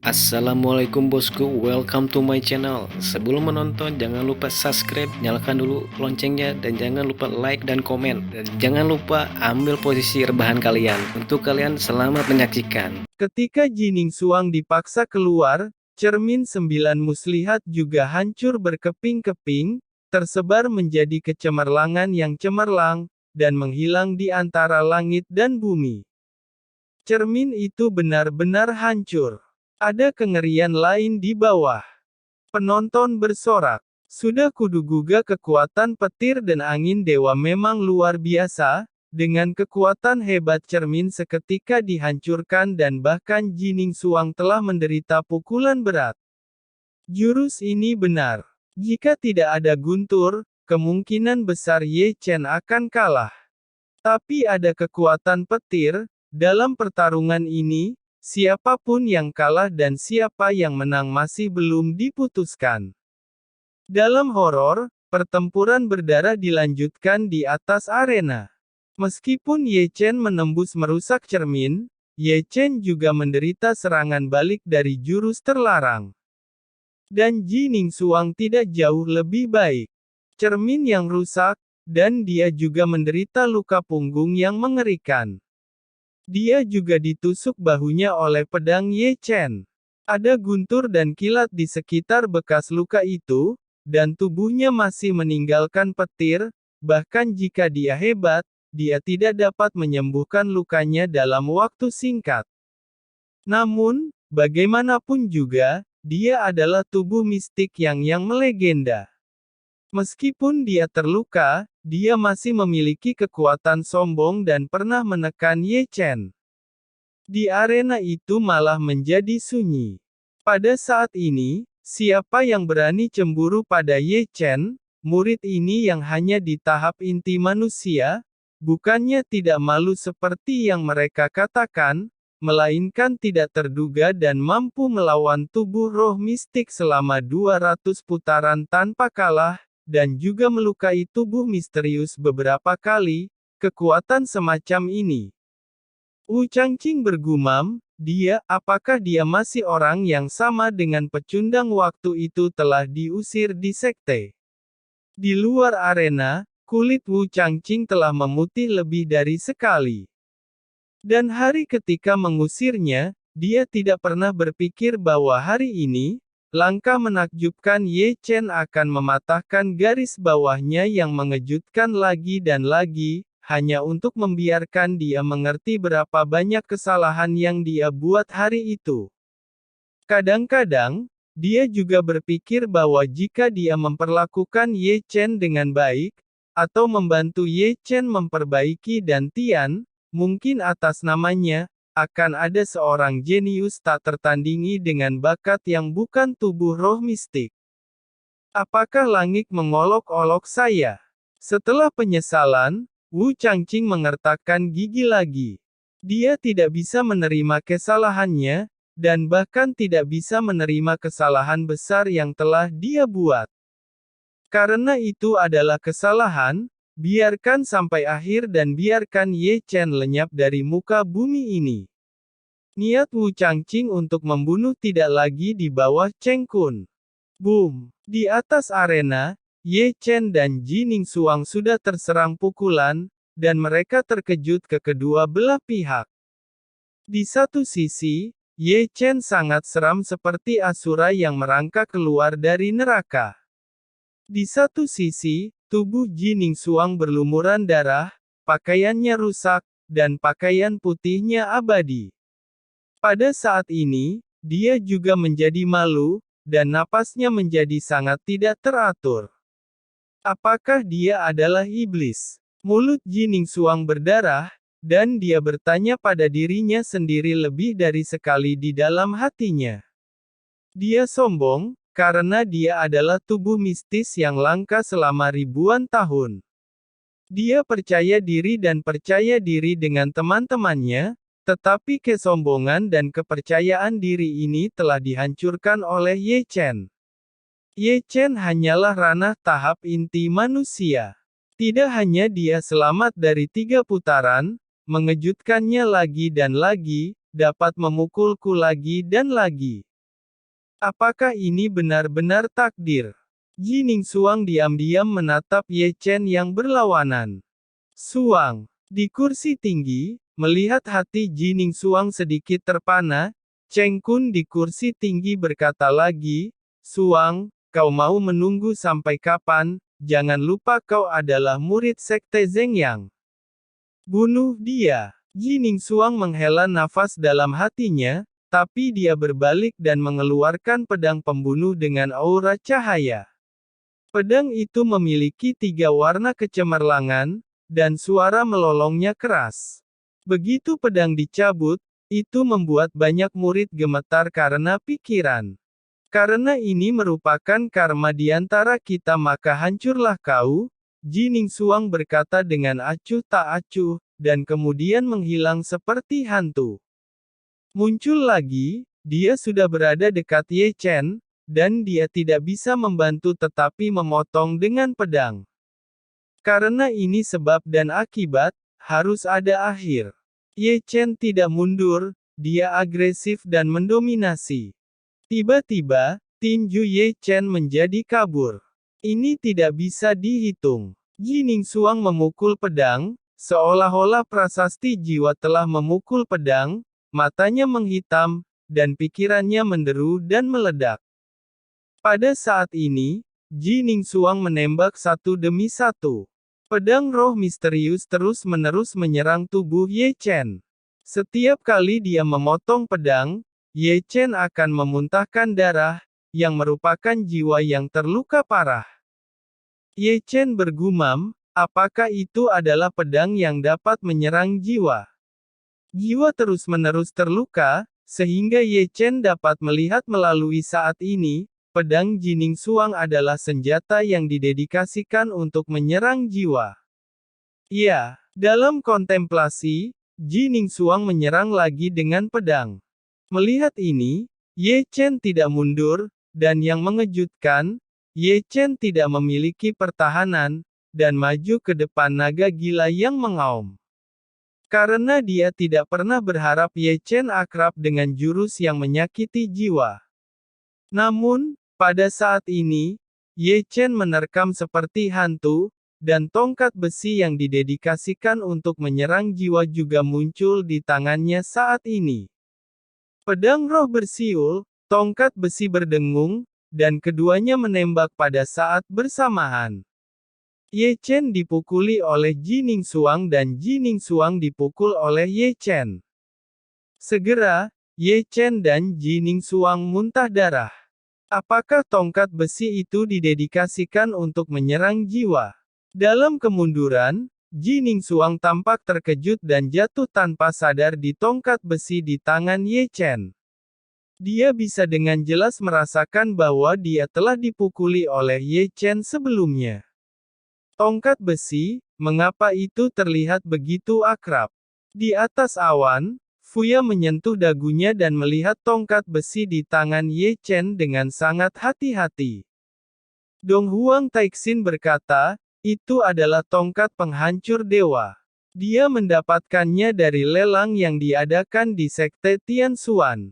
Assalamualaikum bosku, welcome to my channel. Sebelum menonton jangan lupa subscribe, nyalakan dulu loncengnya, dan jangan lupa like dan komen. Dan jangan lupa ambil posisi rebahan kalian. Untuk kalian selamat menyaksikan. Ketika Jining Suang dipaksa keluar, cermin 9 muslihat juga hancur berkeping-keping, tersebar menjadi kecemerlangan yang cemerlang, dan menghilang di antara langit dan bumi. Cermin itu benar-benar hancur. Ada kengerian lain di bawah. Penonton bersorak. Sudah kuduga kekuatan petir dan angin dewa memang luar biasa, dengan kekuatan hebat cermin seketika dihancurkan dan bahkan Jining Suang telah menderita pukulan berat. Jurus ini benar. Jika tidak ada Guntur, kemungkinan besar Ye Chen akan kalah. Tapi ada kekuatan petir, dalam pertarungan ini, siapapun yang kalah dan siapa yang menang masih belum diputuskan. Dalam horor, pertempuran berdarah dilanjutkan di atas arena. Meskipun Ye Chen menembus merusak cermin, Ye Chen juga menderita serangan balik dari jurus terlarang. Dan Jining Suang tidak jauh lebih baik. Cermin yang rusak, dan dia juga menderita luka punggung yang mengerikan. Dia juga ditusuk bahunya oleh pedang Ye Chen. Ada guntur dan kilat di sekitar bekas luka itu, dan tubuhnya masih meninggalkan petir, bahkan jika dia hebat, dia tidak dapat menyembuhkan lukanya dalam waktu singkat. Namun, bagaimanapun juga, dia adalah tubuh mistik yang melegenda. Meskipun dia terluka, dia masih memiliki kekuatan sombong dan pernah menekan Ye Chen. Di arena itu malah menjadi sunyi. Pada saat ini, siapa yang berani cemburu pada Ye Chen, murid ini yang hanya di tahap inti manusia, bukannya tidak malu seperti yang mereka katakan, melainkan tidak terduga dan mampu melawan tubuh roh mistik selama 200 putaran tanpa kalah, dan juga melukai tubuh misterius beberapa kali. Kekuatan semacam ini. Wu Changqing bergumam, apakah dia masih orang yang sama dengan pecundang waktu itu telah diusir di sekte? Di luar arena, kulit Wu Changqing telah memutih lebih dari sekali. Dan hari ketika mengusirnya, dia tidak pernah berpikir bahwa hari ini, langkah menakjubkan Ye Chen akan mematahkan garis bawahnya yang mengejutkan lagi dan lagi, hanya untuk membiarkan dia mengerti berapa banyak kesalahan yang dia buat hari itu. Kadang-kadang, dia juga berpikir bahwa jika dia memperlakukan Ye Chen dengan baik, atau membantu Ye Chen memperbaiki dantian, mungkin atas namanya, akan ada seorang jenius tak tertandingi dengan bakat yang bukan tubuh roh mistik. Apakah langit mengolok-olok saya? Setelah penyesalan, Wu Changqing mengertakkan gigi lagi. Dia tidak bisa menerima kesalahannya, dan bahkan tidak bisa menerima kesalahan besar yang telah dia buat. Karena itu adalah kesalahan, biarkan sampai akhir dan biarkan Ye Chen lenyap dari muka bumi ini. Niat Wu Changqing untuk membunuh tidak lagi di bawah Cheng Kun. Boom! Di atas arena, Ye Chen dan Jining Suang sudah terserang pukulan, dan mereka terkejut ke kedua belah pihak. Di satu sisi, Ye Chen sangat seram seperti asura yang merangkak keluar dari neraka. Di satu sisi, tubuh Jining Suang berlumuran darah, pakaiannya rusak, dan pakaian putihnya abadi. Pada saat ini, dia juga menjadi malu, dan napasnya menjadi sangat tidak teratur. Apakah dia adalah iblis? Mulut Jining Suang berdarah, dan dia bertanya pada dirinya sendiri lebih dari sekali di dalam hatinya. Dia sombong, karena dia adalah tubuh mistis yang langka selama ribuan tahun. Dia percaya diri dan percaya diri dengan teman-temannya, tetapi kesombongan dan kepercayaan diri ini telah dihancurkan oleh Ye Chen. Ye Chen hanyalah ranah tahap inti manusia. Tidak hanya dia selamat dari 3 putaran, mengejutkannya lagi dan lagi, dapat memukulku lagi dan lagi. Apakah ini benar-benar takdir? Jining Suang diam-diam menatap Ye Chen yang berlawanan. Suang, di kursi tinggi, melihat hati Jining Suang sedikit terpana, Cheng Kun di kursi tinggi berkata lagi, Suang, kau mau menunggu sampai kapan? Jangan lupa kau adalah murid sekte Zeng Yang. Bunuh dia. Jining Suang menghela nafas dalam hatinya, tapi dia berbalik dan mengeluarkan pedang pembunuh dengan aura cahaya. Pedang itu memiliki 3 warna kecemerlangan, dan suara melolongnya keras. Begitu pedang dicabut, itu membuat banyak murid gemetar karena pikiran. Karena ini merupakan karma di antara kita maka hancurlah kau, Jining Suang berkata dengan acuh tak acuh, dan kemudian menghilang seperti hantu. Muncul lagi, dia sudah berada dekat Ye Chen, dan dia tidak bisa membantu tetapi memotong dengan pedang. Karena ini sebab dan akibat, harus ada akhir. Ye Chen tidak mundur, dia agresif dan mendominasi. Tiba-tiba, tinju Ye Chen menjadi kabur. Ini tidak bisa dihitung. Jining Suang memukul pedang, seolah-olah prasasti jiwa telah memukul pedang, matanya menghitam, dan pikirannya menderu dan meledak. Pada saat ini, Jining Suang menembak satu demi satu. Pedang roh misterius terus-menerus menyerang tubuh Ye Chen. Setiap kali dia memotong pedang, Ye Chen akan memuntahkan darah, yang merupakan jiwa yang terluka parah. Ye Chen bergumam, apakah itu adalah pedang yang dapat menyerang jiwa? Jiwa terus-menerus terluka, sehingga Ye Chen dapat melihat melalui saat ini, pedang Jining Suang adalah senjata yang didedikasikan untuk menyerang jiwa. Ya, dalam kontemplasi, Jining Suang menyerang lagi dengan pedang. Melihat ini, Ye Chen tidak mundur, dan yang mengejutkan, Ye Chen tidak memiliki pertahanan, dan maju ke depan naga gila yang mengaum. Karena dia tidak pernah berharap Ye Chen akrab dengan jurus yang menyakiti jiwa. Namun, pada saat ini, Ye Chen menerkam seperti hantu, dan tongkat besi yang didedikasikan untuk menyerang jiwa juga muncul di tangannya saat ini. Pedang roh bersiul, tongkat besi berdengung, dan keduanya menembak pada saat bersamaan. Ye Chen dipukuli oleh Jining Suang dan Jining Suang dipukul oleh Ye Chen. Segera, Ye Chen dan Jining Suang muntah darah. Apakah tongkat besi itu didedikasikan untuk menyerang jiwa? Dalam kemunduran, Jining Suang tampak terkejut dan jatuh tanpa sadar di tongkat besi di tangan Ye Chen. Dia bisa dengan jelas merasakan bahwa dia telah dipukuli oleh Ye Chen sebelumnya. Tongkat besi, mengapa itu terlihat begitu akrab? Di atas awan, Fuya menyentuh dagunya dan melihat tongkat besi di tangan Ye Chen dengan sangat hati-hati. Dong Huang Taixin berkata, itu adalah tongkat penghancur dewa. Dia mendapatkannya dari lelang yang diadakan di Sekte Tianxuan.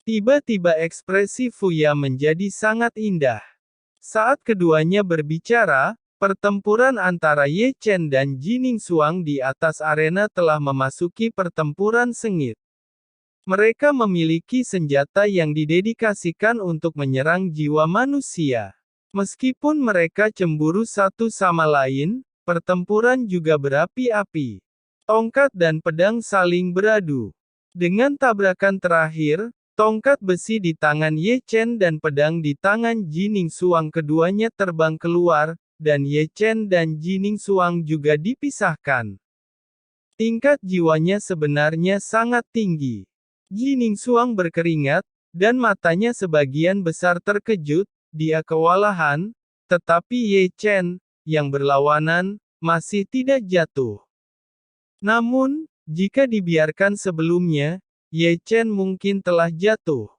Tiba-tiba ekspresi Fuya menjadi sangat indah. Saat keduanya berbicara, pertempuran antara Ye Chen dan Jining Suang di atas arena telah memasuki pertempuran sengit. Mereka memiliki senjata yang didedikasikan untuk menyerang jiwa manusia. Meskipun mereka cemburu satu sama lain, pertempuran juga berapi-api. Tongkat dan pedang saling beradu. Dengan tabrakan terakhir, tongkat besi di tangan Ye Chen dan pedang di tangan Jining Suang keduanya terbang keluar, dan Ye Chen dan Jining Suang juga dipisahkan. Tingkat jiwanya sebenarnya sangat tinggi. Jining Suang berkeringat, dan matanya sebagian besar terkejut, dia kewalahan, tetapi Ye Chen, yang berlawanan, masih tidak jatuh. Namun, jika dibiarkan sebelumnya, Ye Chen mungkin telah jatuh.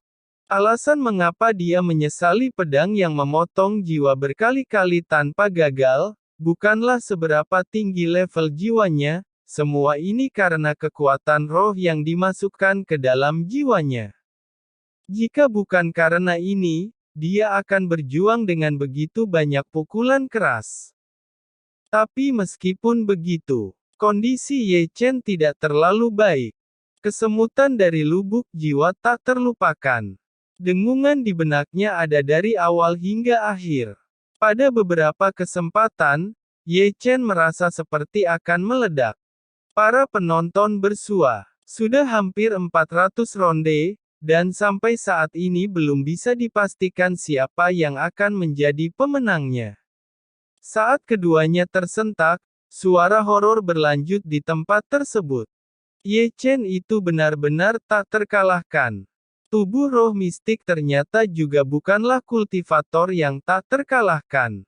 Alasan mengapa dia menyesali pedang yang memotong jiwa berkali-kali tanpa gagal, bukanlah seberapa tinggi level jiwanya, semua ini karena kekuatan roh yang dimasukkan ke dalam jiwanya. Jika bukan karena ini, dia akan berjuang dengan begitu banyak pukulan keras. Tapi meskipun begitu, kondisi Ye Chen tidak terlalu baik. Kesemutan dari lubuk jiwa tak terlupakan. Dengungan di benaknya ada dari awal hingga akhir. Pada beberapa kesempatan, Ye Chen merasa seperti akan meledak. Para penonton bersua. Sudah hampir 400 ronde, dan sampai saat ini belum bisa dipastikan siapa yang akan menjadi pemenangnya. Saat keduanya tersentak, suara horor berlanjut di tempat tersebut. Ye Chen itu benar-benar tak terkalahkan. Tubuh roh mistik ternyata juga bukanlah kultivator yang tak terkalahkan.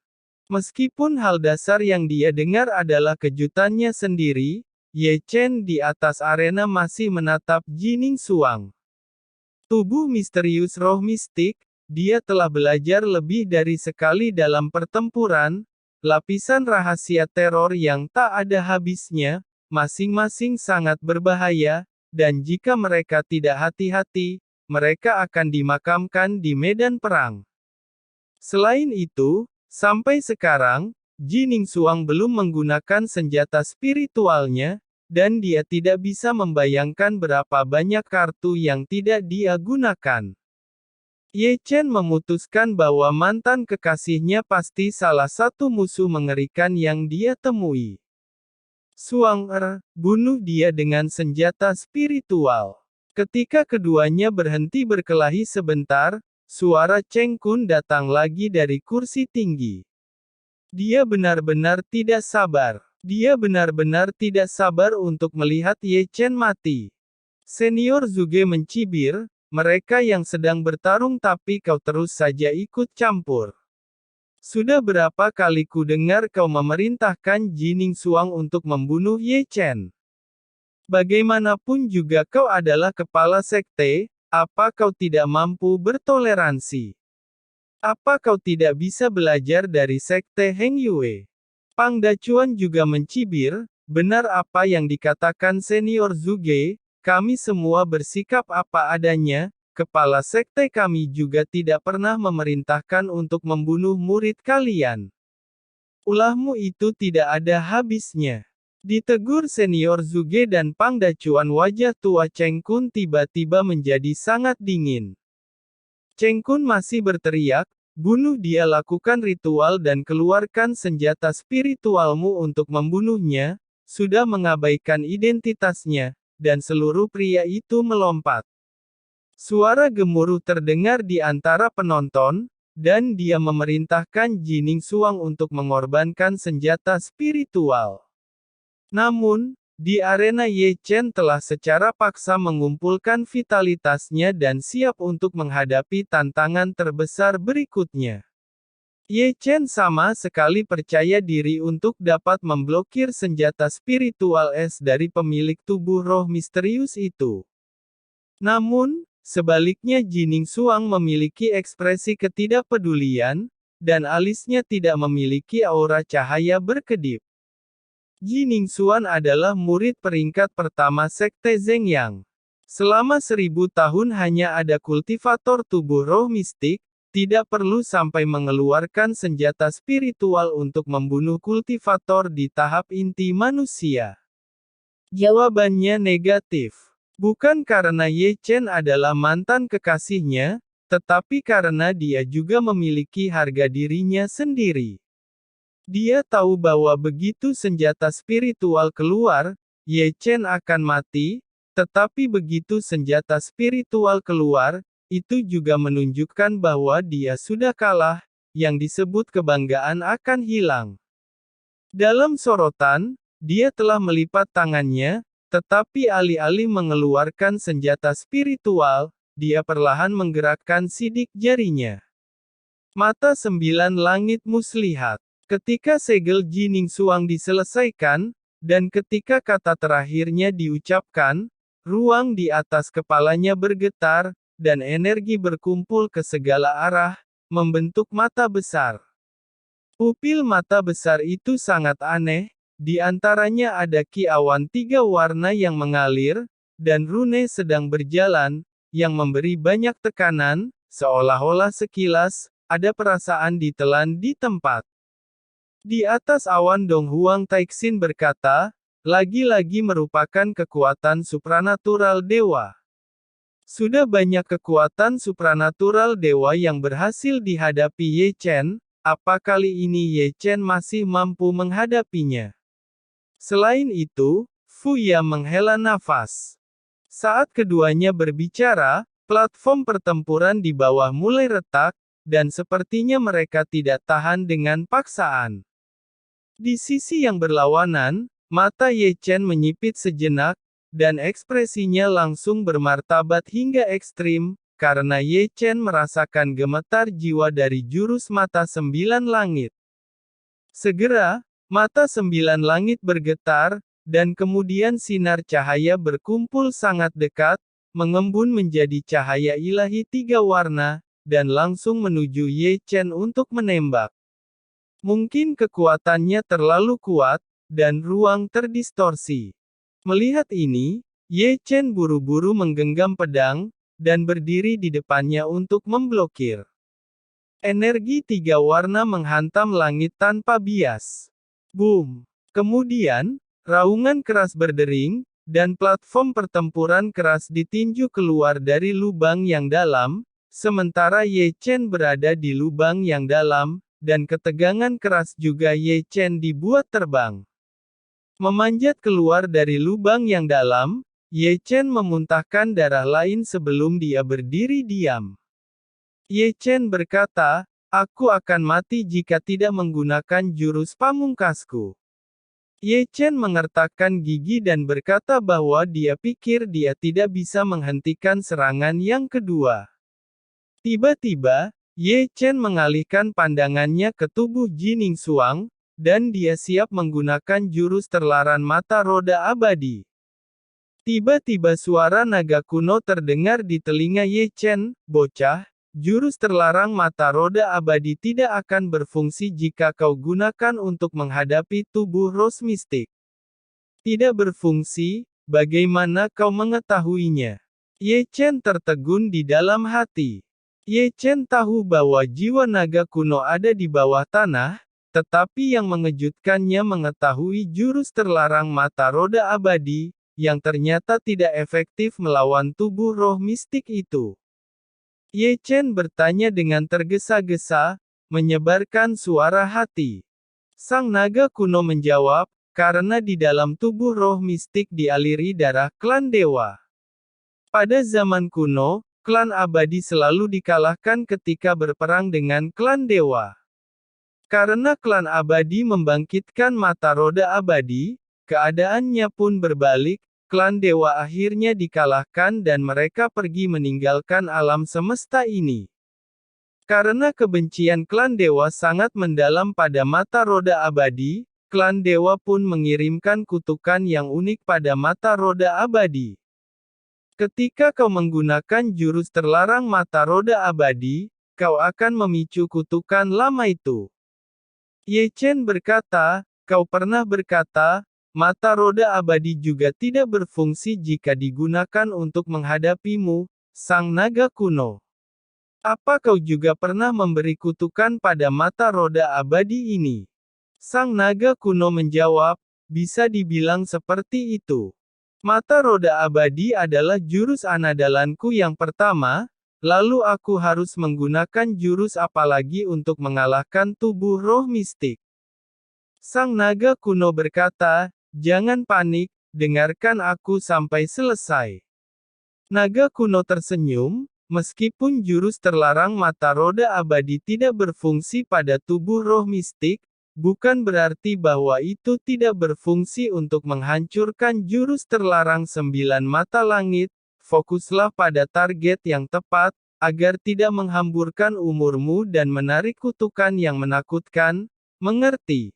Meskipun hal dasar yang dia dengar adalah kejutannya sendiri, Ye Chen di atas arena masih menatap Jining Suang. Tubuh misterius roh mistik, dia telah belajar lebih dari sekali dalam pertempuran, lapisan rahasia teror yang tak ada habisnya, masing-masing sangat berbahaya, dan jika mereka tidak hati-hati, mereka akan dimakamkan di medan perang. Selain itu, sampai sekarang, Jining Suang belum menggunakan senjata spiritualnya, dan dia tidak bisa membayangkan berapa banyak kartu yang tidak dia gunakan. Ye Chen memutuskan bahwa mantan kekasihnya pasti salah satu musuh mengerikan yang dia temui. Suang bunuh dia dengan senjata spiritual. Ketika keduanya berhenti berkelahi sebentar, suara Cheng Kun datang lagi dari kursi tinggi. Dia benar-benar tidak sabar. Dia benar-benar tidak sabar untuk melihat Ye Chen mati. Senior Zhuge mencibir, mereka yang sedang bertarung tapi kau terus saja ikut campur. Sudah berapa kali ku dengar kau memerintahkan Jining Suang untuk membunuh Ye Chen. Bagaimanapun juga kau adalah kepala sekte, apa kau tidak mampu bertoleransi? Apa kau tidak bisa belajar dari sekte Heng Yue? Pang Dacuan juga mencibir, benar apa yang dikatakan senior Zhuge, kami semua bersikap apa adanya, kepala sekte kami juga tidak pernah memerintahkan untuk membunuh murid kalian. Ulahmu itu tidak ada habisnya. Ditegur senior Zhuge dan Pang Dacuan, wajah tua Cheng Kun tiba-tiba menjadi sangat dingin. Cheng Kun masih berteriak, bunuh dia, lakukan ritual dan keluarkan senjata spiritualmu untuk membunuhnya, sudah mengabaikan identitasnya. Dan seluruh pria itu melompat. Suara gemuruh terdengar di antara penonton, dan dia memerintahkan Jining Suang untuk mengorbankan senjata spiritual. Namun, di arena Ye Chen telah secara paksa mengumpulkan vitalitasnya dan siap untuk menghadapi tantangan terbesar berikutnya. Ye Chen sama sekali percaya diri untuk dapat memblokir senjata spiritual es dari pemilik tubuh roh misterius itu. Namun, sebaliknya Jining Suang memiliki ekspresi ketidakpedulian, dan alisnya tidak memiliki aura cahaya berkedip. Jining Suang adalah murid peringkat pertama sekte Zeng Yang. Selama 1000 tahun hanya ada kultivator tubuh roh mistik, tidak perlu sampai mengeluarkan senjata spiritual untuk membunuh kultivator di tahap inti manusia. Jawabannya negatif. Bukan karena Ye Chen adalah mantan kekasihnya, tetapi karena dia juga memiliki harga dirinya sendiri. Dia tahu bahwa begitu senjata spiritual keluar, Ye Chen akan mati, tetapi begitu senjata spiritual keluar, itu juga menunjukkan bahwa dia sudah kalah, yang disebut kebanggaan akan hilang. Dalam sorotan, dia telah melipat tangannya, tetapi alih-alih mengeluarkan senjata spiritual, dia perlahan menggerakkan sidik jarinya. Mata 9 langit muslihat. Ketika segel Jining Suang diselesaikan, dan ketika kata terakhirnya diucapkan, ruang di atas kepalanya bergetar, dan energi berkumpul ke segala arah, membentuk mata besar. Pupil mata besar itu sangat aneh, di antaranya ada ki awan 3 warna yang mengalir, dan rune sedang berjalan, yang memberi banyak tekanan, seolah-olah sekilas, ada perasaan ditelan di tempat. Di atas awan Dong Huang Taixin berkata, lagi-lagi merupakan kekuatan supranatural dewa. Sudah banyak kekuatan supranatural dewa yang berhasil dihadapi Ye Chen, apa kali ini Ye Chen masih mampu menghadapinya? Selain itu, Fu Ya menghela nafas. Saat keduanya berbicara, platform pertempuran di bawah mulai retak, dan sepertinya mereka tidak tahan dengan paksaan. Di sisi yang berlawanan, mata Ye Chen menyipit sejenak, dan ekspresinya langsung bermartabat hingga ekstrim, karena Ye Chen merasakan gemetar jiwa dari jurus mata sembilan langit. Segera, mata sembilan langit bergetar, dan kemudian sinar cahaya berkumpul sangat dekat, mengembun menjadi cahaya ilahi tiga warna, dan langsung menuju Ye Chen untuk menembak. Mungkin kekuatannya terlalu kuat, dan ruang terdistorsi. Melihat ini, Ye Chen buru-buru menggenggam pedang, dan berdiri di depannya untuk memblokir. Energi tiga warna menghantam langit tanpa bias. Boom! Kemudian, raungan keras berdering, dan platform pertempuran keras ditinju keluar dari lubang yang dalam, sementara Ye Chen berada di lubang yang dalam, dan ketegangan keras juga Ye Chen dibuat terbang. Memanjat keluar dari lubang yang dalam, Ye Chen memuntahkan darah lain sebelum dia berdiri diam. Ye Chen berkata, aku akan mati jika tidak menggunakan jurus pamungkasku. Ye Chen mengertakkan gigi dan berkata bahwa dia pikir dia tidak bisa menghentikan serangan yang kedua. Tiba-tiba, Ye Chen mengalihkan pandangannya ke tubuh Jining Xuang, dan dia siap menggunakan jurus terlarang mata roda abadi. Tiba-tiba suara naga kuno terdengar di telinga Ye Chen, bocah, jurus terlarang mata roda abadi tidak akan berfungsi jika kau gunakan untuk menghadapi tubuh Rose Mistik. Tidak berfungsi, bagaimana kau mengetahuinya? Ye Chen tertegun di dalam hati. Ye Chen tahu bahwa jiwa naga kuno ada di bawah tanah, tetapi yang mengejutkannya mengetahui jurus terlarang mata roda abadi, yang ternyata tidak efektif melawan tubuh roh mistik itu. Ye Chen bertanya dengan tergesa-gesa, menyebarkan suara hati. Sang naga kuno menjawab, karena di dalam tubuh roh mistik dialiri darah klan dewa. Pada zaman kuno, klan abadi selalu dikalahkan ketika berperang dengan klan dewa. Karena klan abadi membangkitkan mata roda abadi, keadaannya pun berbalik, klan dewa akhirnya dikalahkan dan mereka pergi meninggalkan alam semesta ini. Karena kebencian klan dewa sangat mendalam pada mata roda abadi, klan dewa pun mengirimkan kutukan yang unik pada mata roda abadi. Ketika kau menggunakan jurus terlarang mata roda abadi, kau akan memicu kutukan lama itu. Ye Chen berkata, kau pernah berkata, mata roda abadi juga tidak berfungsi jika digunakan untuk menghadapimu, sang naga kuno. Apa kau juga pernah memberi kutukan pada mata roda abadi ini? Sang naga kuno menjawab, bisa dibilang seperti itu. Mata roda abadi adalah jurus andalanku yang pertama, lalu aku harus menggunakan jurus apa lagi untuk mengalahkan tubuh roh mistik. Sang naga kuno berkata, jangan panik, dengarkan aku sampai selesai. Naga kuno tersenyum, meskipun jurus terlarang mata roda abadi tidak berfungsi pada tubuh roh mistik, bukan berarti bahwa itu tidak berfungsi untuk menghancurkan jurus terlarang sembilan mata langit. Fokuslah pada target yang tepat, agar tidak menghamburkan umurmu dan menarik kutukan yang menakutkan. Mengerti?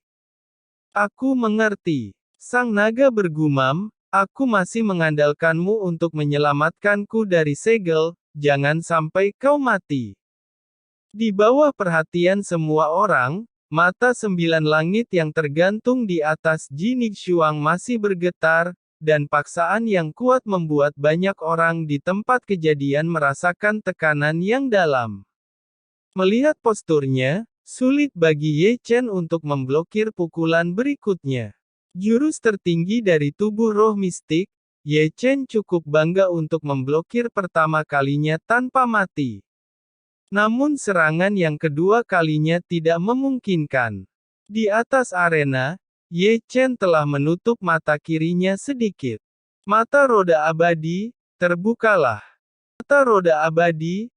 Aku mengerti. Sang naga bergumam, aku masih mengandalkanmu untuk menyelamatkanku dari segel, jangan sampai kau mati. Di bawah perhatian semua orang, mata sembilan langit yang tergantung di atas Jining Xuang masih bergetar, dan paksaan yang kuat membuat banyak orang di tempat kejadian merasakan tekanan yang dalam. Melihat posturnya, sulit bagi Ye Chen untuk memblokir pukulan berikutnya. Jurus tertinggi dari tubuh roh mistik, Ye Chen cukup bangga untuk memblokir pertama kalinya tanpa mati. Namun serangan yang kedua kalinya tidak memungkinkan. Di atas arena, Ye Chen telah menutup mata kirinya sedikit. Mata roda abadi, terbukalah. Mata roda abadi,